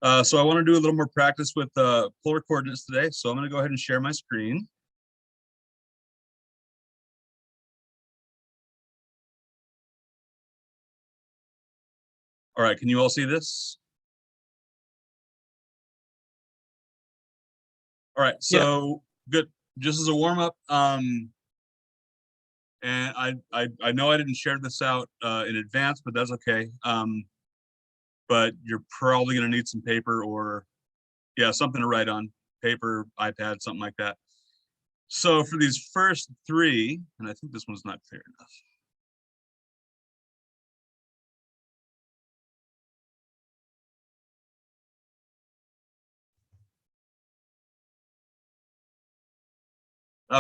So I want to do a little more practice with polar coordinates today. So I'm going to go ahead and share my screen. All right, can you all see this? All right, so good. Just as a warm up, and I know I didn't share this out in advance, but that's okay. But you're probably going to need some paper or something to write on, paper, iPad, something like that. So for these first three, and I think this one's not clear enough.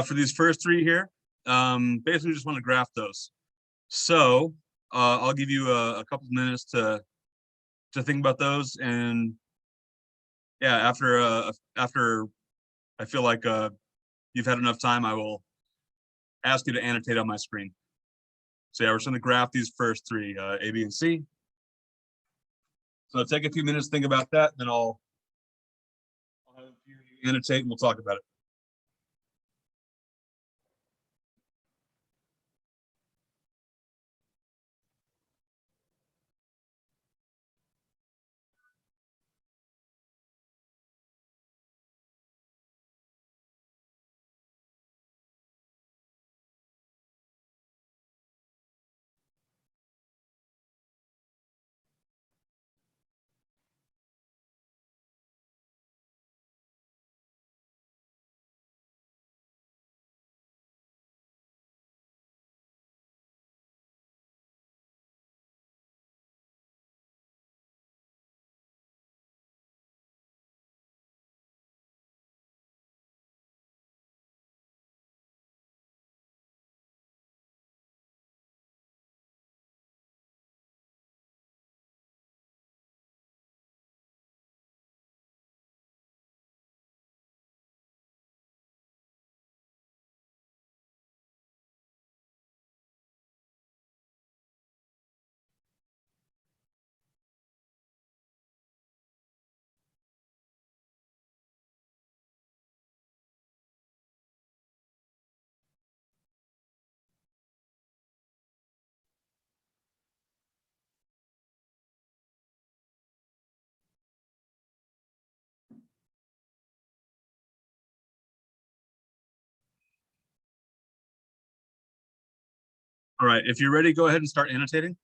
For these first three here, basically just want to graph those. So I'll give you a couple of minutes to think about those, and after I feel like you've had enough time, I will ask you to annotate on my screen. So we're just going to graph these first three, A, B, and C. So take a few minutes to think about that, then I'll have you annotate and we'll talk about it. All right, if you're ready, go ahead and start annotating.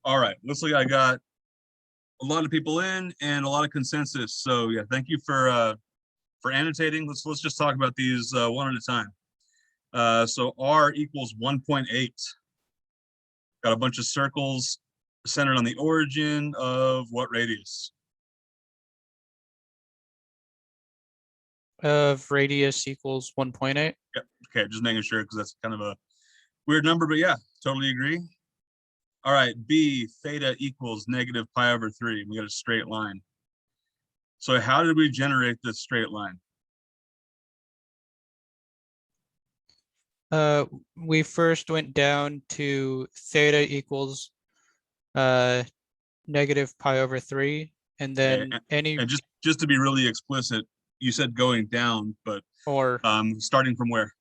All right, looks like I got a lot of people in and a lot of consensus. So yeah, thank you for annotating. Let's just talk about these one at a time. So R equals 1.8. Got a bunch of circles centered on the origin of what radius? Of radius equals 1.8. Yep. Okay, just making sure because that's kind of a weird number, but yeah, totally agree. All right, B, theta equals negative pi over 3. We got a straight line. So how did we generate this straight line? We first went down to theta equals negative pi over 3, and then and just to be really explicit, you said going down, but or starting from where?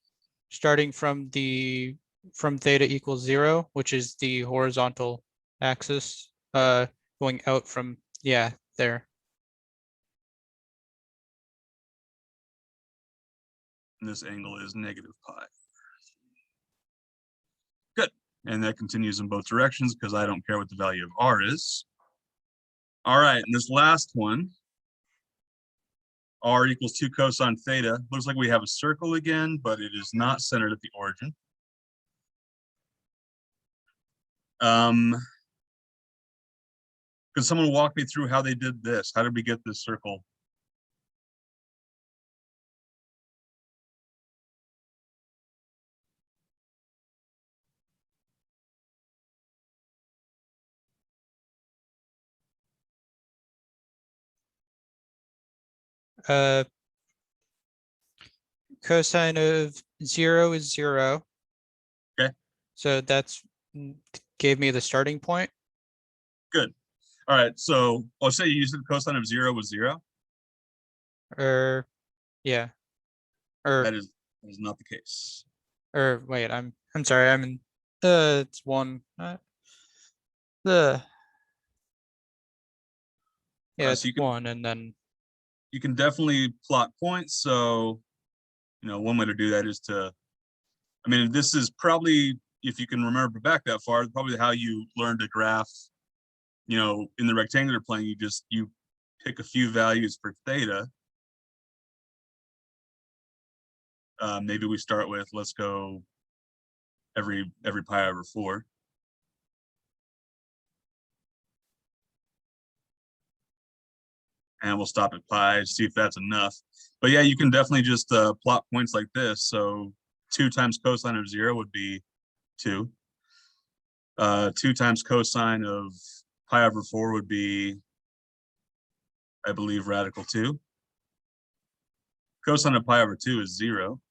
starting from theta equals 0, which is the horizontal axis, going out from, yeah, there. And this angle is negative pi. Good. And that continues in both directions because I don't care what the value of R is. All right, and this last one, R equals 2 cosine theta. Looks like we have a circle again, but it is not centered at the origin. Can someone walk me through how they did this? How did we get this circle? Cosine of 0 is 0. Okay. So that's gave me the starting point. Good. All right. So I'll say you said cosine of 0 was 0. Yeah. That is not the case. Wait, I'm sorry. I'm in. It's 1. Yeah, it's so 1, and then you can definitely plot points. So, one way to do that is to, I mean, this is probably, if you can remember back that far, probably how you learned to graph, in the rectangular plane, you pick a few values for theta. Maybe we start with, let's go every pi over 4. And we'll stop at pi, see if that's enough. But yeah, you can definitely just plot points like this. So 2 times cosine of 0 would be 2. 2 times cosine of pi over 4 would be, I believe, radical 2. Cosine of pi over 2 is 0.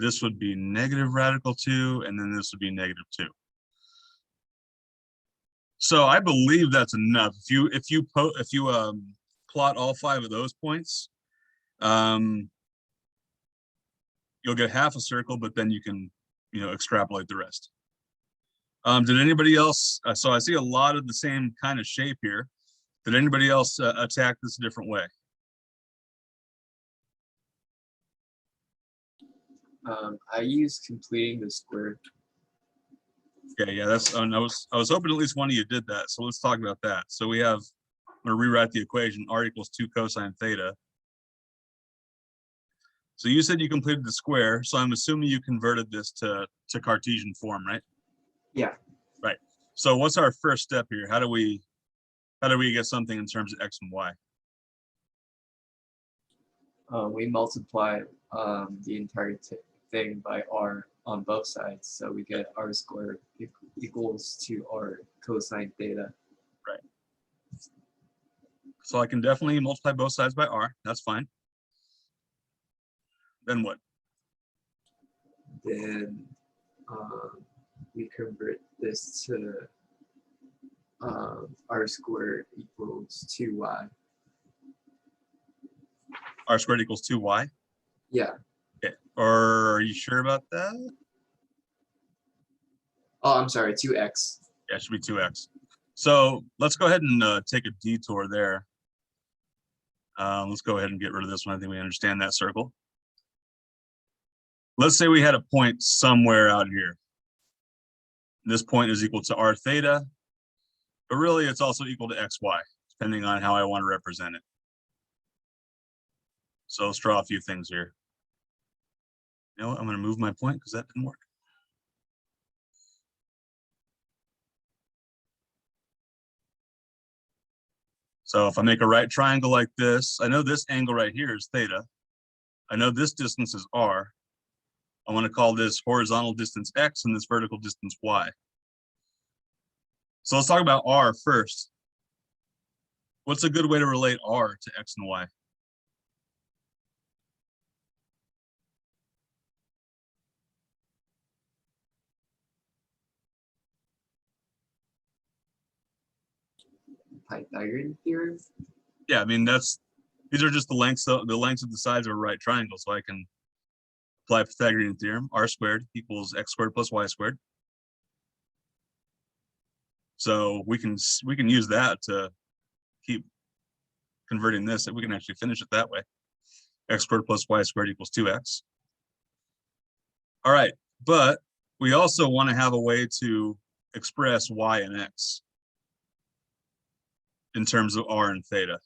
This would be negative radical 2, and then this would be negative 2. So I believe that's enough. If you plot all 5 of those points, you'll get half a circle, but then you can extrapolate the rest. Did anybody else? So I see a lot of the same kind of shape here. Did anybody else attack this a different way? I use completing the square. Okay, yeah, that's. I was hoping at least one of you did that. So let's talk about that. So we have. I'm going to rewrite the equation. R equals 2 cosine theta. So you said you completed the square. So I'm assuming you converted this to Cartesian form, right? Yeah. Right. So what's our first step here? How do we get something in terms of x and y? We multiply the entire thing by r on both sides, so we get r squared equals to r cosine theta. Right. So I can definitely multiply both sides by r. That's fine. Then what? Then we convert this to r squared equals 2y. R squared equals 2y? Yeah. Okay. Or are you sure about that? Oh, I'm sorry, 2x. Yeah, it should be 2x. So let's go ahead and take a detour there. Let's go ahead and get rid of this one. I think we understand that circle. Let's say we had a point somewhere out here. This point is equal to r theta, but really it's also equal to xy, depending on how I want to represent it. So let's draw a few things here. You know what? I'm going to move my point because that didn't work. So if I make a right triangle like this, I know this angle right here is theta. I know this distance is r. I want to call this horizontal distance x and this vertical distance y. So let's talk about r first. What's a good way to relate r to x and y? Pythagorean theorem. Yeah, I mean these are just the lengths of the sides of a right triangle, so I can apply Pythagorean theorem. R squared equals x squared plus y squared. So we can use that to keep converting this, and we can actually finish it that way. X squared plus y squared equals 2x. All right, but we also want to have a way to express y and x in terms of r and theta.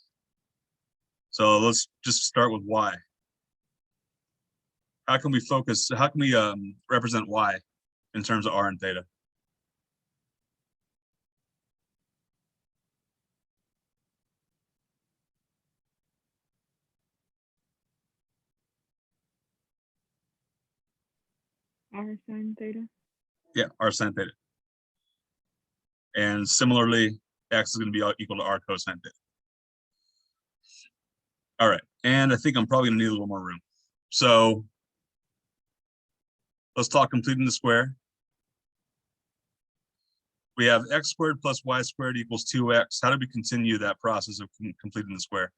So let's just start with y. How can we represent y in terms of r and theta? R sine theta. Yeah, r sine theta. And similarly, x is going to be equal to r cosine theta. All right, and I think I'm probably going to need a little more room. So let's talk completing the square. We have x squared plus y squared equals 2x. How do we continue that process of completing the square?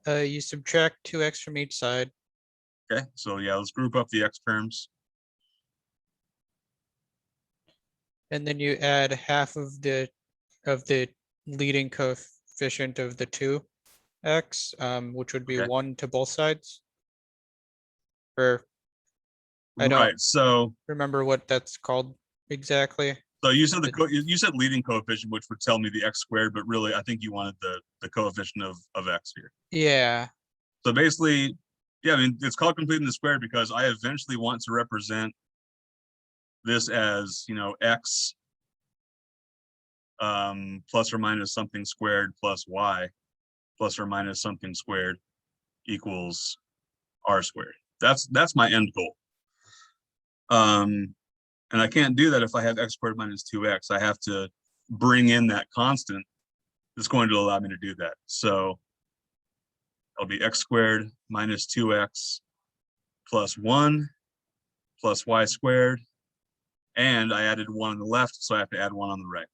You subtract 2x from each side. Okay, so yeah, let's group up the x terms. And then you add half of the leading coefficient of the 2x, which would be Okay. 1 to both sides. Or I don't Right, so remember what that's called exactly. you said you said leading coefficient, which would tell me the x squared, but really I think you wanted the coefficient of x here. Yeah. So basically, yeah, I mean, it's called completing the square because I eventually want to represent this as, you know, x plus or minus something squared plus y plus or minus something squared equals r squared. That's my end goal. And I can't do that if I have x squared minus 2x. I have to bring in that constant that's going to allow me to do that. So it'll be x squared minus 2x plus 1 plus y squared. And I added 1 on the left, so I have to add 1 on the right.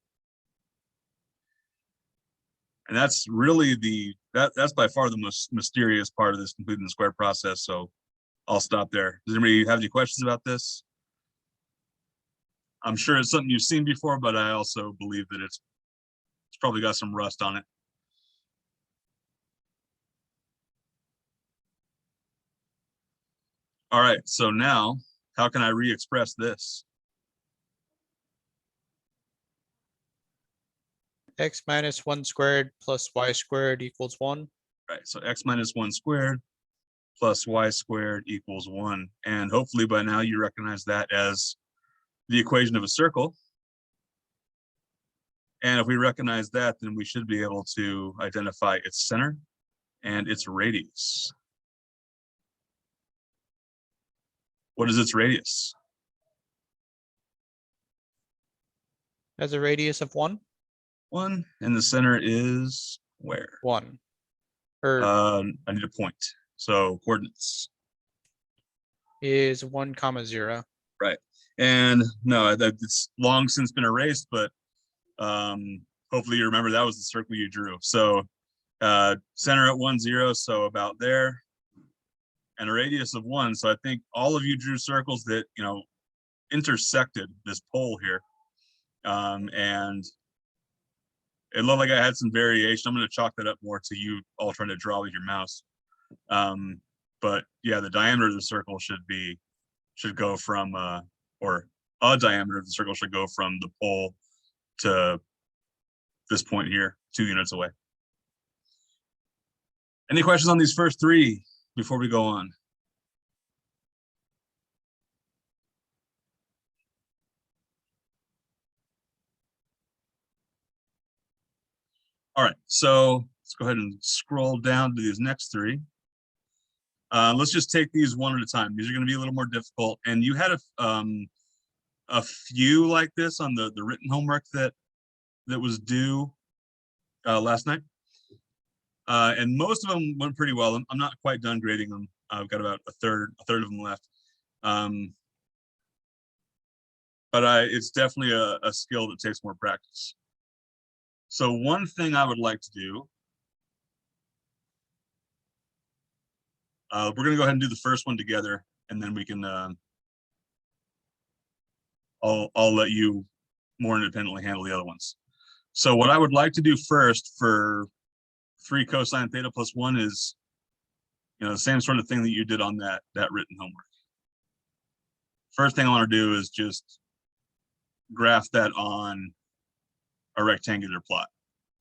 And that's really that's by far the most mysterious part of this completing the square process. So I'll stop there. Does anybody have any questions about this? I'm sure it's something you've seen before, but I also believe that it's probably got some rust on it. All right, so now how can I re-express this? X minus 1 squared plus y squared equals 1. Right, so x minus 1 squared plus y squared equals 1. And hopefully by now you recognize that as the equation of a circle. And if we recognize that, then we should be able to identify its center and its radius. What is its radius? Has a radius of 1? 1, and the center is where? 1. Or I need a point. So coordinates. is 1, 0. Right. And no, it's long since been erased, but hopefully you remember that was the circle you drew. So center at 1, 0, so about there, and a radius of 1. So I think all of you drew circles that, you know, intersected this pole here. And it looked like I had some variation. I'm going to chalk that up more to you all trying to draw with your mouse. But yeah, the diameter of the circle should go from, or a diameter of the circle should go from the pole to this point here, 2 units away. Any questions on these first 3 before we go on? All right, so let's go ahead and scroll down to these next 3. Let's just take these one at a time. These are going to be a little more difficult. And you had a few like this on the written homework that was due last night. And most of them went pretty well. I'm not quite done grading them. I've got about a third of them left. But it's definitely a skill that takes more practice. So one thing I would like to do, we're going to go ahead and do the first one together, and then we can, I'll let you more independently handle the other ones. So what I would like to do first for 3 cosine theta plus 1 is, the same sort of thing that you did on that written homework. First thing I want to do is just graph that on a rectangular plot.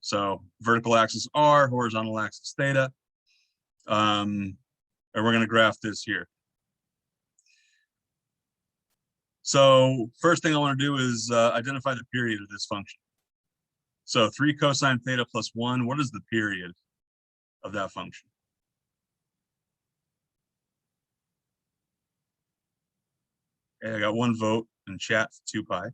So vertical axis R, horizontal axis theta. And we're going to graph this here. So first thing I want to do is identify the period of this function. So 3 cosine theta plus 1, what is the period of that function? Okay, I got 1 vote in chat for 2 pi.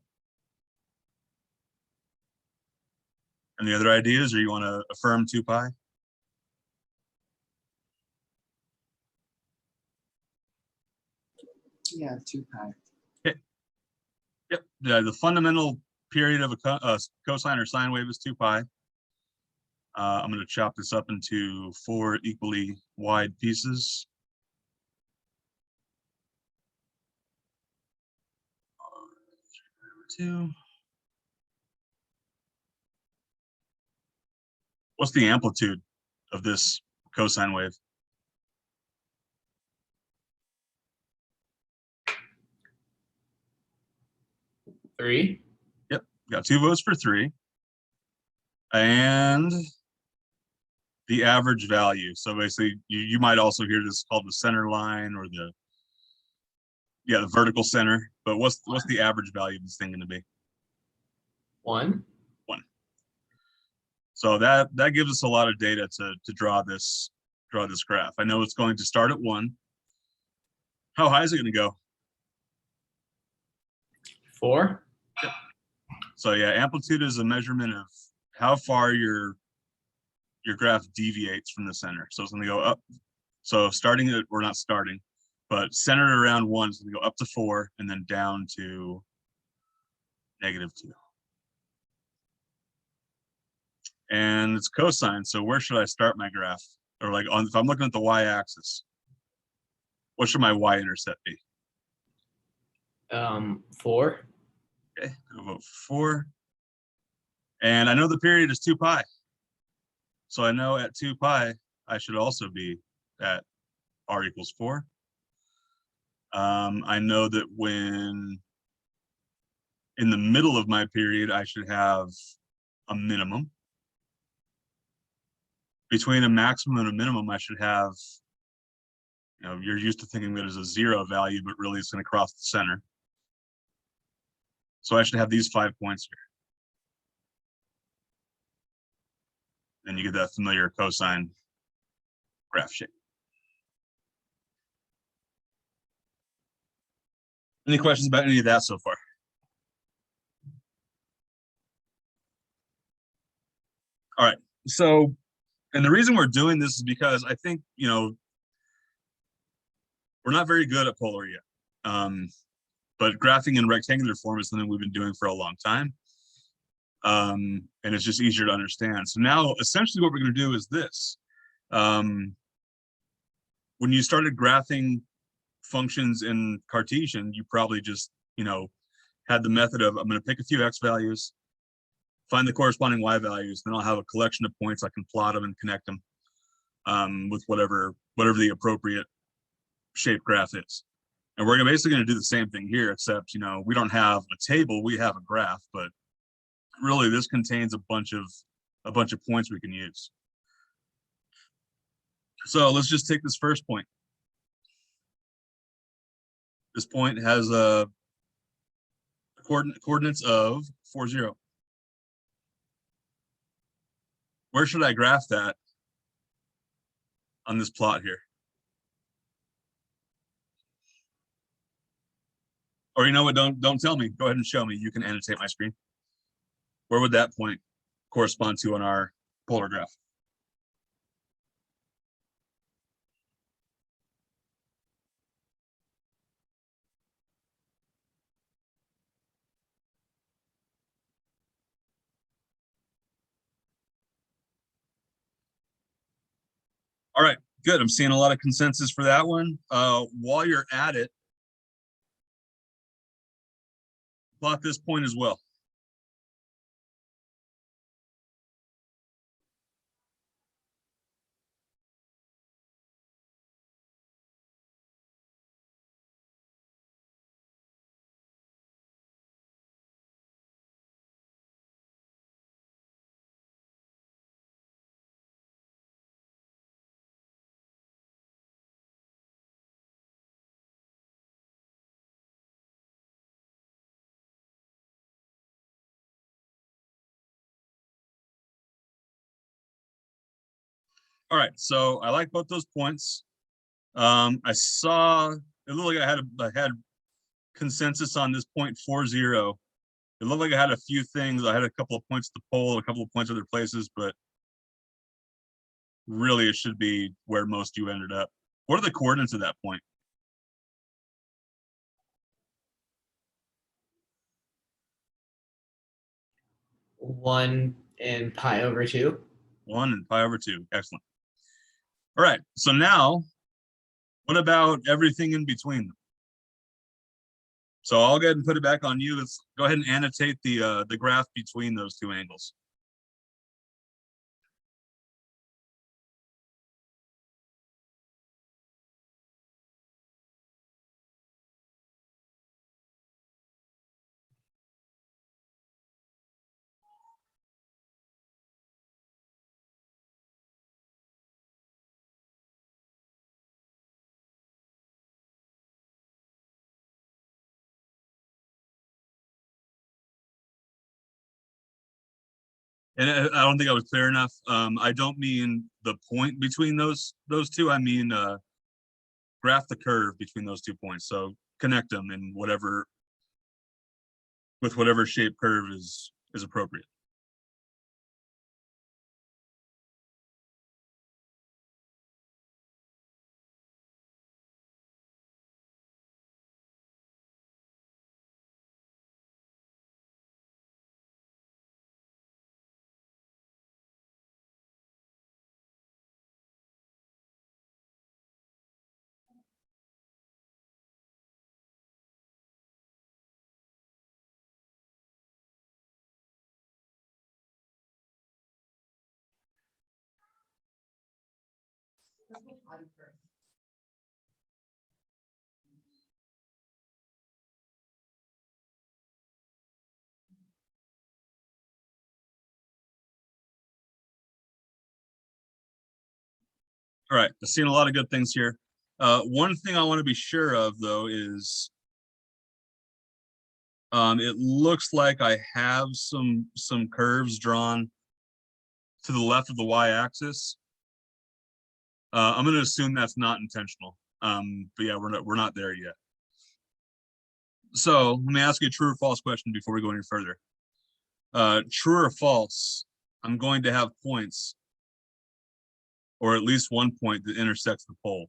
Any other ideas, or you want to affirm 2 pi? Yeah, 2 pi. Okay. Yep. The fundamental period of a cosine or sine wave is 2 pi. I'm going to chop this up into 4 equally wide pieces. Two. What's the amplitude of this cosine wave? Three. Yep, got 2 votes for 3. And the average value. So basically, you might also hear this called the center line or the vertical center. But what's the average value of this thing going to be? 1. 1. So that gives us a lot of data to draw this graph. I know it's going to start at 1. How high is it going to go? 4. So yeah, amplitude is a measurement of how far your graph deviates from the center. So it's going to go up. So starting at, we're not starting, but centered around 1 is going to go up to 4 and then down to -2. And it's cosine. So where should I start my graph? Or like if I'm looking at the y-axis, what should my y-intercept be? 4. Okay, I'll vote 4. And I know the period is 2 pi. So I know at 2 pi, I should also be at r equals 4. I know that when in the middle of my period, I should have a minimum. Between a maximum and a minimum, I should have, you're used to thinking that as a 0 value, but really it's going to cross the center. So I should have these 5 points here. Then you get that familiar cosine graph shape. Any questions about any of that so far? All right, so, and the reason we're doing this is because I think, we're not very good at polar yet. But graphing in rectangular form is something we've been doing for a long time. And it's just easier to understand. So now essentially what we're going to do is this. When you started graphing functions in Cartesian, you probably just, had the method of, I'm going to pick a few x values, find the corresponding y values, then I'll have a collection of points. I can plot them and connect them with whatever the appropriate shape graph is. And we're basically going to do the same thing here, except, you know, we don't have a table, we have a graph, but really this contains a bunch of points we can use. So let's just take this first point. This point has a coordinates of 4, 0. Where should I graph that on this plot here? Or you know what, don't tell me, go ahead and show me. You can annotate my screen. Where would that point correspond to on our polar graph? All right, good. I'm seeing a lot of consensus for that one. While you're at it, plot this point as well. All right, so I like both those points. I saw it looked like I had consensus on this point 4, 0. It looked like I had a few things. I had a couple of points to poll, a couple of points other places, but really it should be where most you ended up. What are the coordinates of that point? 1 and pi over 2. 1 and pi over 2. Excellent. All right, so now what about everything in between them? So I'll go ahead and put it back on you. Let's go ahead and annotate the graph between those two angles. And I don't think I was clear enough. I don't mean the point between those two. I mean graph the curve between those 2 points. So connect them in whatever shape curve is appropriate. All right, I've seen a lot of good things here. One thing I want to be sure of, though, is it looks like I have some curves drawn to the left of the y-axis. I'm going to assume that's not intentional. But yeah, we're not there yet. So let me ask you a true or false question before we go any further. True or false, I'm going to have points, or at least one point that intersects the pole.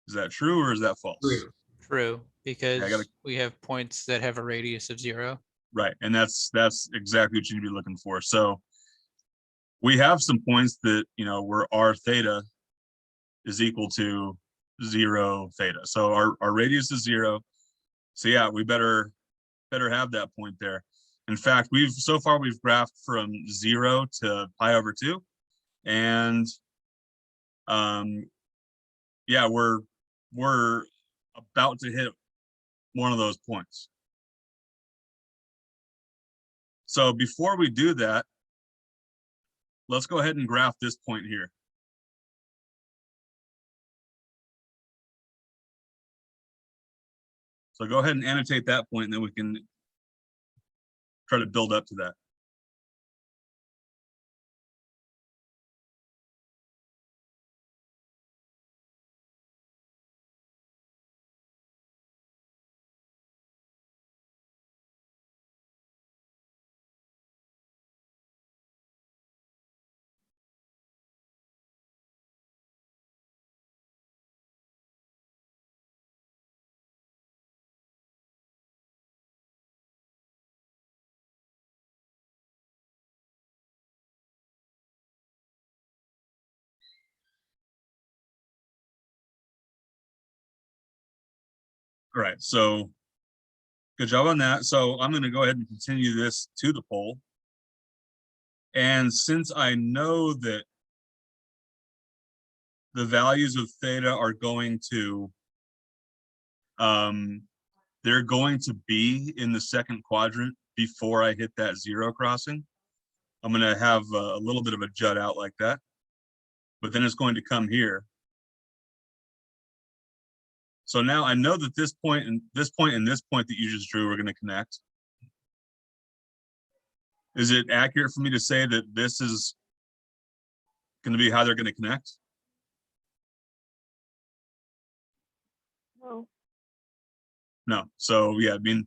Is that true or is that false? True. True, because gotta- we have points that have a radius of 0. Right, and that's exactly what you need to be looking for. So we have some points that, you know, were r theta is equal to 0 theta. So our radius is 0. So yeah, we better have that point there. In fact, so far we've graphed from 0 to pi over 2. And yeah, we're about to hit one of those points. So before we do that, let's go ahead and graph this point here. So go ahead and annotate that point, and then we can try to build up to that. All right, so good job on that. So I'm going to go ahead and continue this to the pole. And since I know that the values of theta are going to, they're going to be in the second quadrant before I hit that 0 crossing, I'm going to have a little bit of a jut out like that. But then it's going to come here. So now I know that this point and this point and this point that you just drew are going to connect. Is it accurate for me to say that this is going to be how they're going to connect? No. No. So yeah, I mean,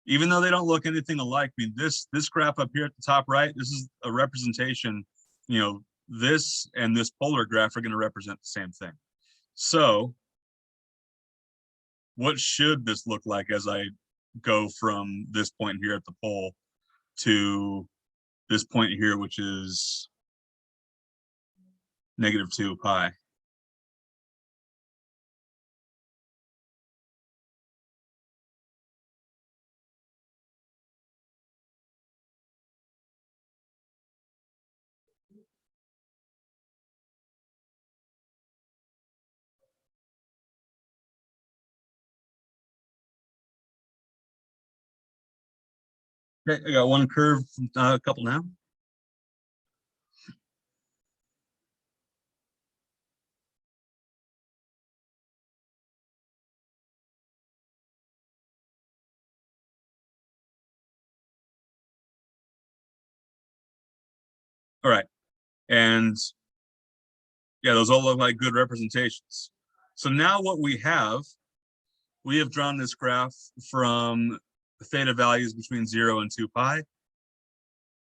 even though they don't look anything alike, I mean, this graph up here at the top right, this is a representation, you know, this and this polar graph are going to represent the same thing. So what should this look like as I go from this point here at the pole to this point here, which is -2 pi? Okay, I got one curve, a couple now. All right, and yeah, those all look like good representations. So now what we have drawn this graph from the theta values between 0 and 2 pi.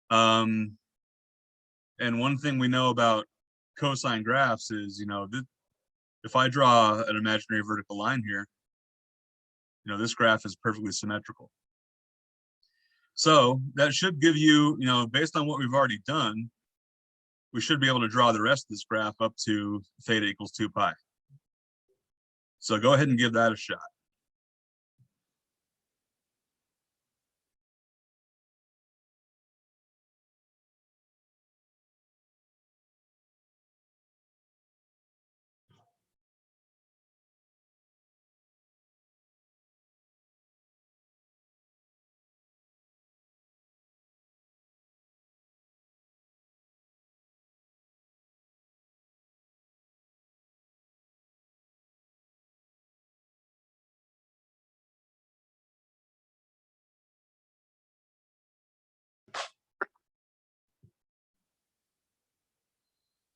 And one thing we know about cosine graphs is, you know, if I draw an imaginary vertical line here, you know, this graph is perfectly symmetrical. So that should give you, you know, based on what we've already done, we should be able to draw the rest of this graph up to theta equals 2 pi. So go ahead and give that a shot.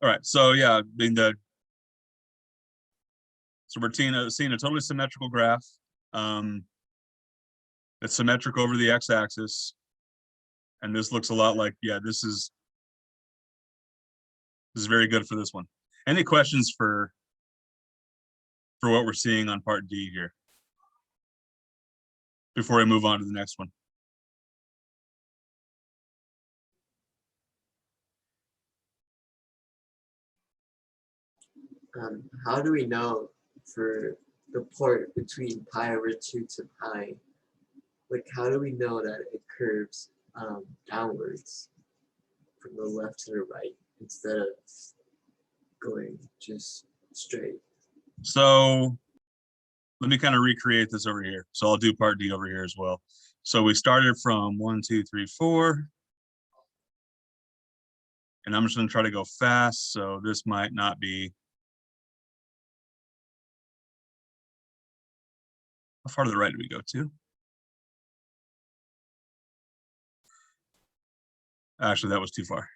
All right, so yeah, so we're seeing a totally symmetrical graph. It's symmetric over the x-axis, and this looks a lot like, yeah, this is very good for this one. Any questions for what we're seeing on part D here before we move on to the next one? How do we know for the part between pi over 2 to pi, like how do we know that it curves downwards from the left to the right instead of going just straight? So let me kind of recreate this over here. So I'll do part D over here as well. So we started from 1, 2, 3, 4. And I'm just going to try to go fast. So this might not be. How far to the right do we go to? Actually, that was too far.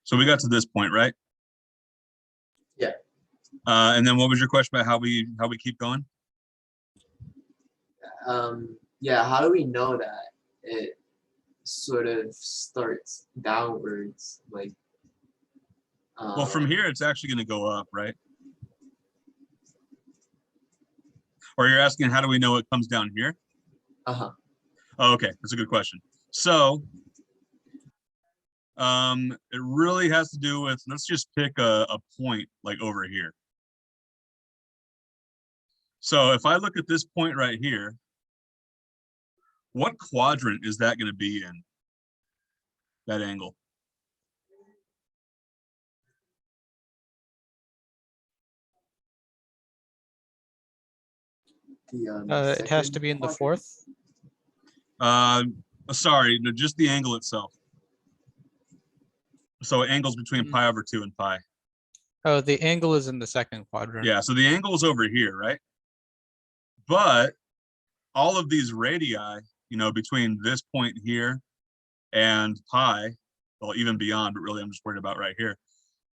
So we got to this point, right? Yeah. And then what was your question about how we keep going? Yeah, how do we know that it sort of starts downwards, like Well, from here, it's actually going to go up, right? Or you're asking, how do we know it comes down here? uh-huh. Oh, okay, that's a good question. So it really has to do with, let's just pick a point like over here. So if I look at this point right here, what quadrant is that going to be in, that angle? It has to Second be in the quadrant? fourth. Sorry, no, just the angle itself. So angles between Mm. pi over 2 and pi. Oh, the angle is in the second quadrant. Yeah, so the angle is over here, right? But all of these radii, between this point here and pi, well, even beyond, but really I'm just worried about right here.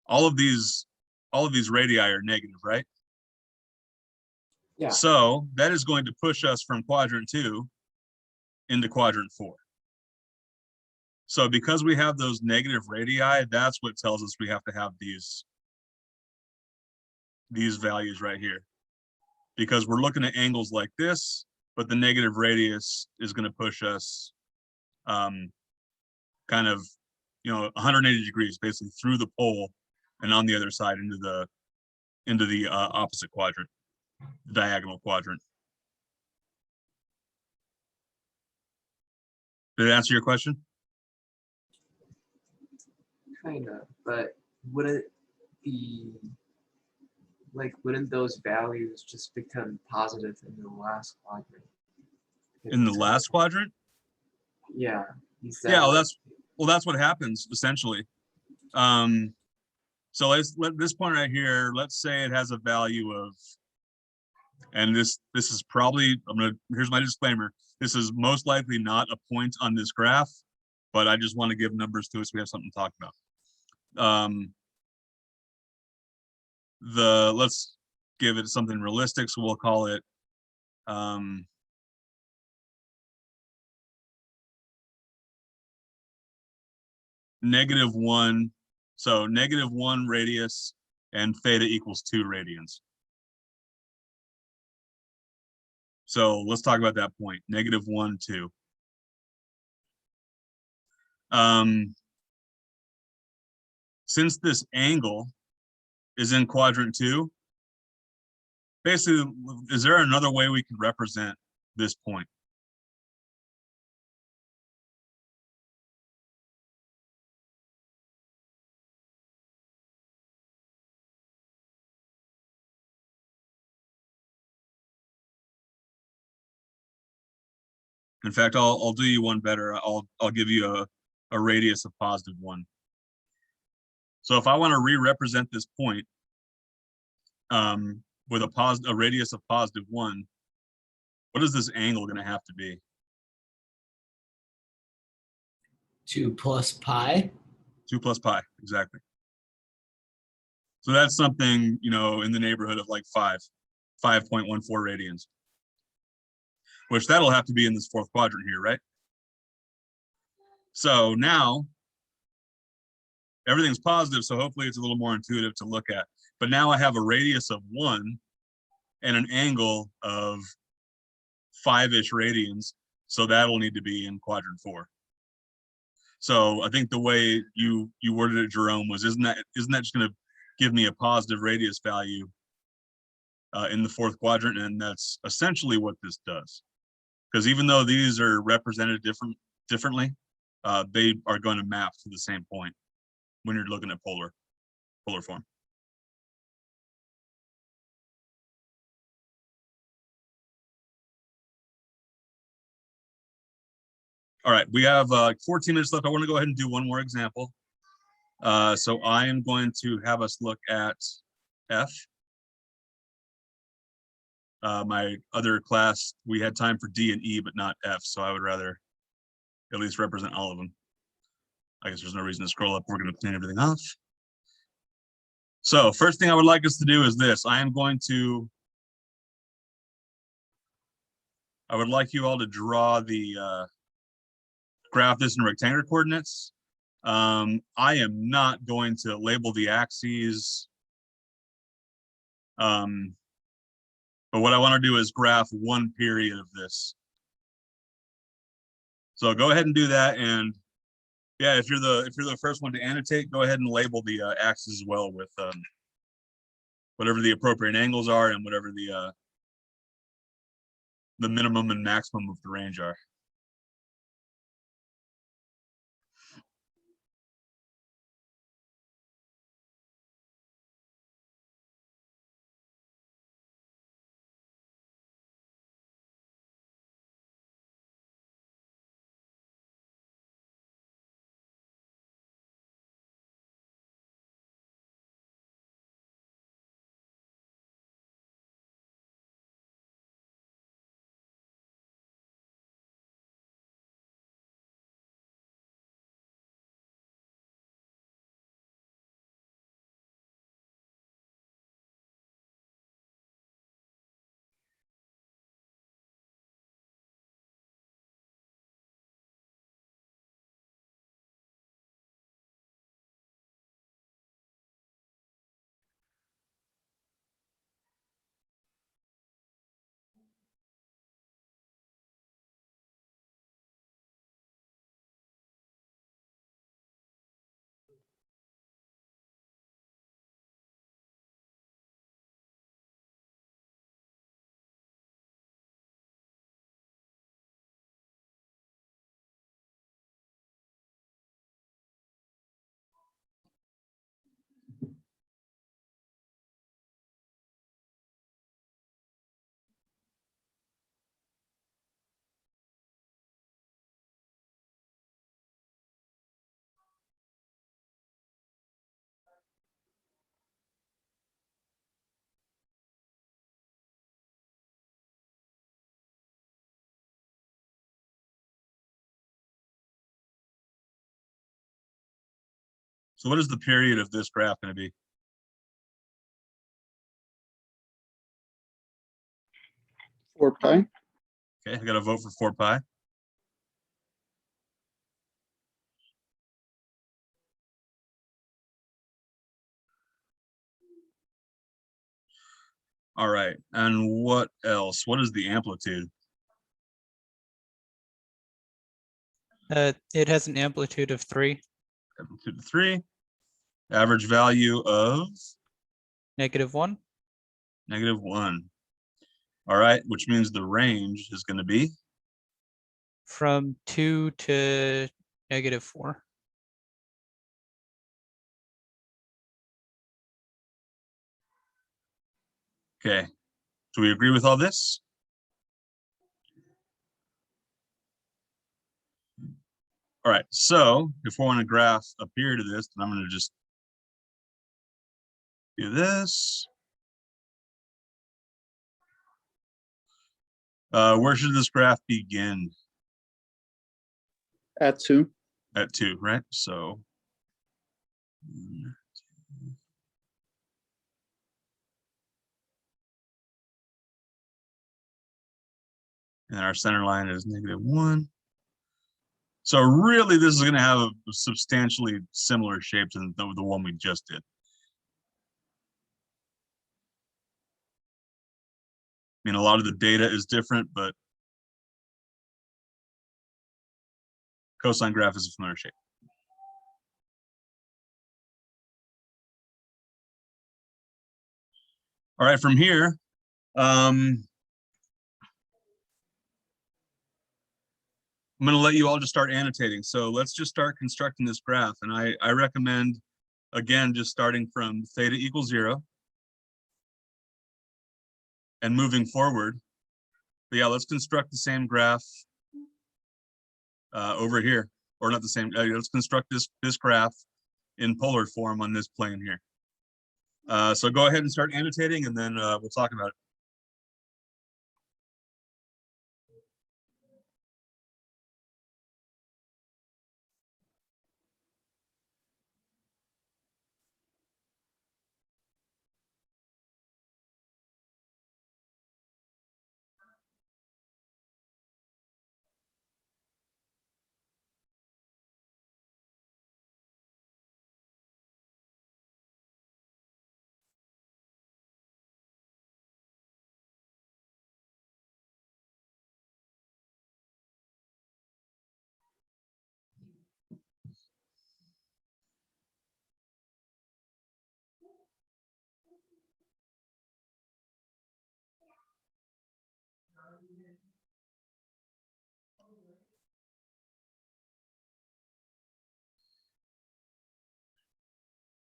All of these radii are negative, right? Yeah. So that is going to push us from quadrant 2 into quadrant 4. So because we have those negative radii, that's what tells us we have to have these values right here. Because we're looking at angles like this, but the negative radius is going to push us kind of 180 degrees basically through the pole and on the other side into the opposite quadrant, the diagonal quadrant. Did it answer your question? Kind of, but would it be like, wouldn't those values just become positive in the last quadrant? In the last quadrant? Yeah. Yeah, well, that's what happens essentially. So let this point right here, let's say it has a value of, and this is probably, here's my disclaimer, this is most likely not a point on this graph, but I just want to give numbers to it so we have something to talk about. Let's give it something realistic, so we'll call it -1. So -1 radius and theta equals 2 radians. So let's talk about that point, -1, 2. Since this angle is in quadrant 2, basically, is there another way we can represent this point? In fact, I'll do you one better. I'll give you a radius of +1. So if I want to re-represent this point with a radius of +1, what is this angle going to have to be? 2 plus pi. 2 plus pi, exactly. So that's something, in the neighborhood of like 5.14 radians, which that'll have to be in this fourth quadrant here, right? So now everything's positive, so hopefully it's a little more intuitive to look at. But now I have a radius of 1 and an angle of 5-ish radians, so that'll need to be in quadrant 4. So I think the way you worded it, Jerome, was isn't that just going to give me a positive radius value in the fourth quadrant? And that's essentially what this does. Because even though these are represented differently, they are going to map to the same point when you're looking at polar form. All right, we have 14 minutes left. I want to go ahead and do one more example. So I am going to have us look at F. My other class, we had time for D and E, but not F. So I would rather at least represent all of them. I guess there's no reason to scroll up. We're going to clean everything off. So first thing I would like us to do is this. I would like you all to draw the graph this in rectangular coordinates. I am not going to label the axes. But what I want to do is graph one period of this. So go ahead and do that. And yeah, if you're the first one to annotate, go ahead and label the axes as well with whatever the appropriate angles are and whatever the minimum and maximum of the range are. So what is the period of this graph going to be? 4 pi. Okay, I got to vote for 4 pi. All right, and what else? What is the amplitude? It has an amplitude of 3. Amplitude of 3. Average value of -1. -1. All right, which means the range is going to be From 2 to -4. okay. Do we agree with all this? All right, so if we want to graph a period of this, then I'm going to just do this. Where should this graph begin? At 2. At 2, right? So and our center line is -1. So really, this is going to have a substantially similar shape to the one we just did. I mean, a lot of the data is different, but cosine graph is a familiar shape. All right, from here, I'm going to let you all just start annotating. So let's just start constructing this graph. And I recommend, again, just starting from theta equals 0 and moving forward. But yeah, let's construct the same graph over here, or not the same. Let's construct this graph in polar form on this plane here. So go ahead and start annotating, and then we'll talk about it.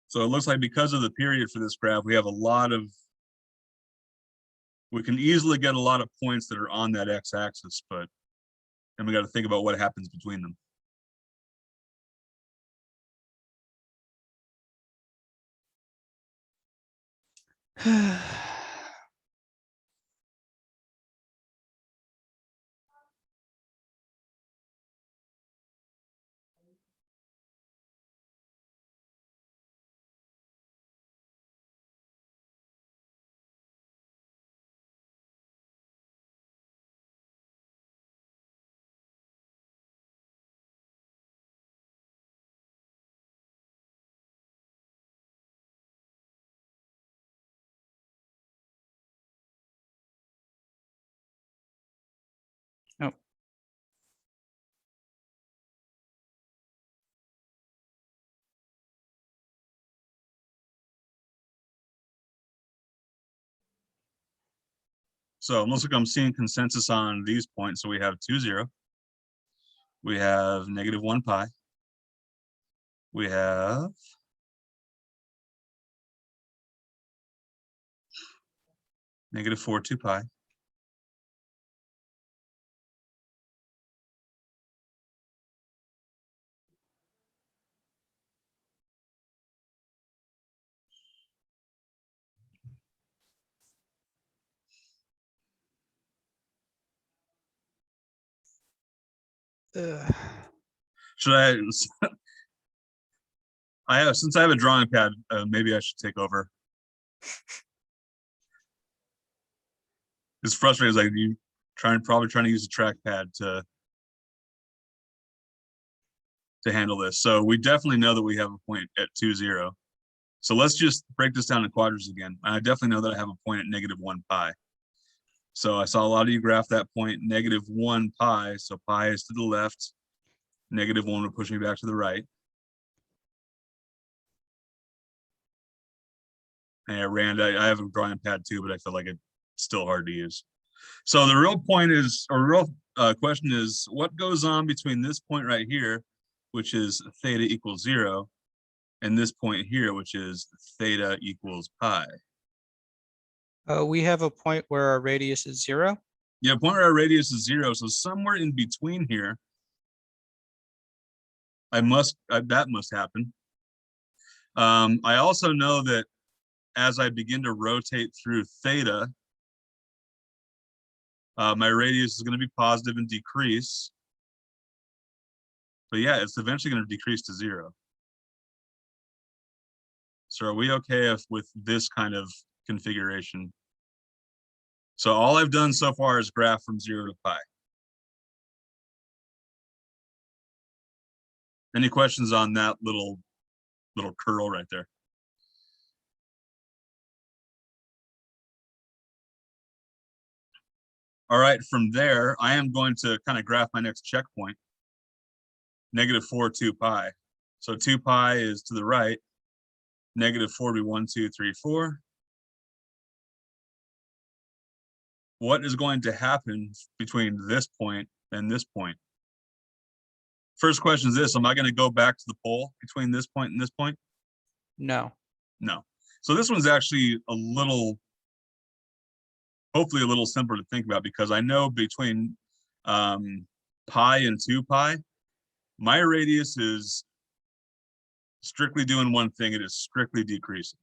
So it looks like because of the period for this graph, we have a lot of, we can easily get a lot of points that are on that x-axis, but then we got to think about what happens between them. Oh. So it looks like I'm seeing consensus on these points. So we have 2, 0. We have -1 pi. We have -4, 2 pi. Should since I have a drawing pad, maybe I should take over. It's frustrating, like you probably trying to use a trackpad to handle this. So we definitely know that we have a point at 2, 0. So let's just break this down in quadrants again. I definitely know that I have a point at -1 pi. So I saw a lot of you graph that point, -1 pi. So pi is to the left. -1 would push me back to the right. And Rand, I have a drawing pad too, but I feel like it's still hard to use. So the real point is, or real question is, what goes on between this point right here, which is theta equals 0, and this point here, which is theta equals pi? We have a point where our radius is 0. Yeah, point where our radius is 0. So somewhere in between here, that must happen. I also know that as I begin to rotate through theta, my radius is going to be positive and decrease. But yeah, it's eventually going to decrease to 0. So are we okay with this kind of configuration? So all I've done so far is graph from 0 to pi. Any questions on that little curl right there? All right, from there, I am going to kind of graph my next checkpoint, -4, 2 pi. So 2 pi is to the right, -4 would be 1, 2, 3, 4. what is going to happen between this point and this point? First question is this: am I going to go back to the pole between this point and this point? No. No. So this one's actually a little, hopefully a little simpler to think about, because I know between pi and 2 pi, my radius is strictly doing one thing. It is strictly decreasing.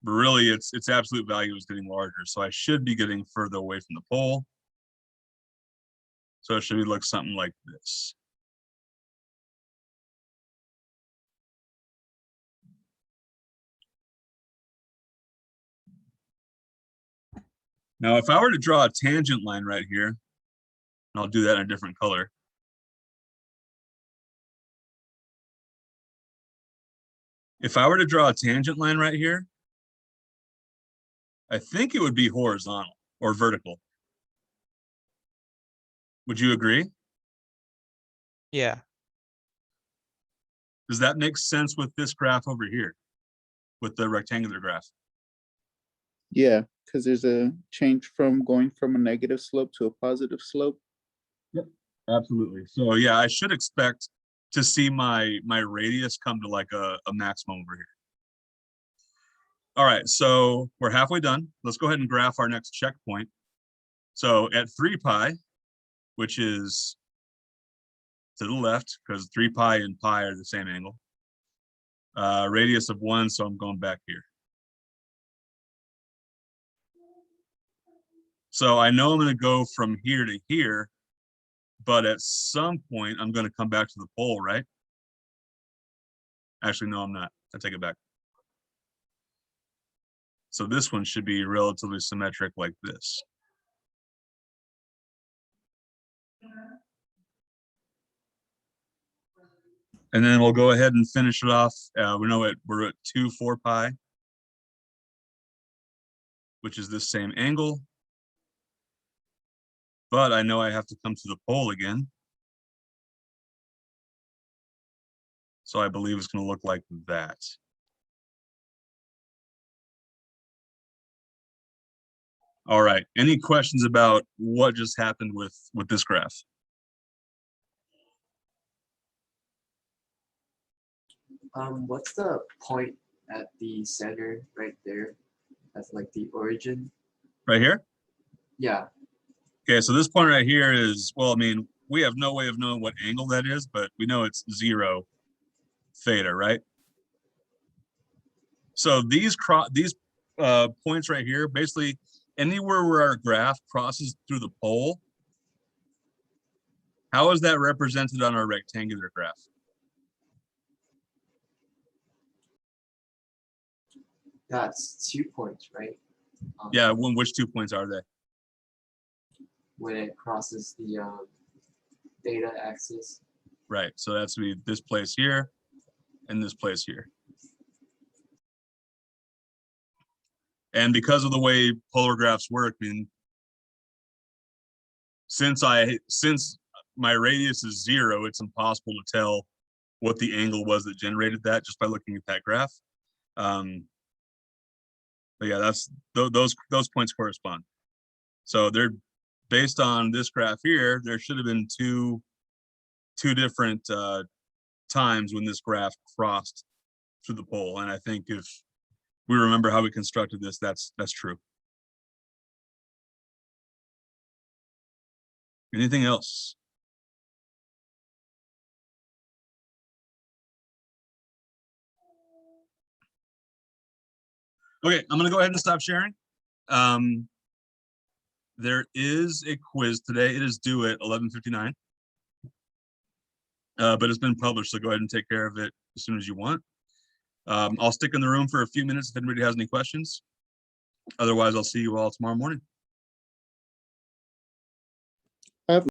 But really its absolute value is getting larger. So I should be getting further away from the pole. So it should look something like this. Now, if I were to draw a tangent line right here, and I'll do that in a different color. If I were to draw a tangent line right here, I think it would be horizontal or vertical. Would you agree? Yeah. Does that make sense with this graph over here, with the rectangular graph? Yeah, because there's a change from going from a negative slope to a positive slope. Yep, absolutely. So yeah, I should expect to see my radius come to like a maximum over here. All right, so we're halfway done. Let's go ahead and graph our next checkpoint. So at 3 pi, which is to the left, because 3 pi and pi are the same angle. Radius of 1, so I'm going back here. So I know I'm going to go from here to here, but at some point I'm going to come back to the pole, right? Actually, no, I'm not. I take it back. So this one should be relatively symmetric like this. And then we'll go ahead and finish it off. We know we're at 2 4 pi, which is this same angle. But I know I have to come to the pole again. So I believe it's going to look like that. All right. Any questions about what just happened with this graph? What's the point at the center right there? That's like the origin. Right here? Yeah. Okay, so this point right here is, well, I mean, we have no way of knowing what angle that is, but we know it's 0 theta, right? So these points right here, basically anywhere where our graph crosses through the pole, how is that represented on our rectangular graph? That's 2 points, right? Yeah, which 2 points are they? When it crosses the theta axis. Right, so that's to be this place here and this place here. And because of the way polar graphs work, I mean, since my radius is 0, it's impossible to tell what the angle was that generated that just by looking at that graph. But yeah, that's those points correspond. So they're based on this graph here. There should have been two different times when this graph crossed through the pole, and I think if we remember how we constructed this, that's true. Anything else? Okay, I'm gonna go ahead and stop sharing. There is a quiz today. It is due at 11:59. But it's been published, so go ahead and take care of it as soon as you want. I'll stick in the room for a few minutes if anybody has any questions. Otherwise, I'll see you all tomorrow morning.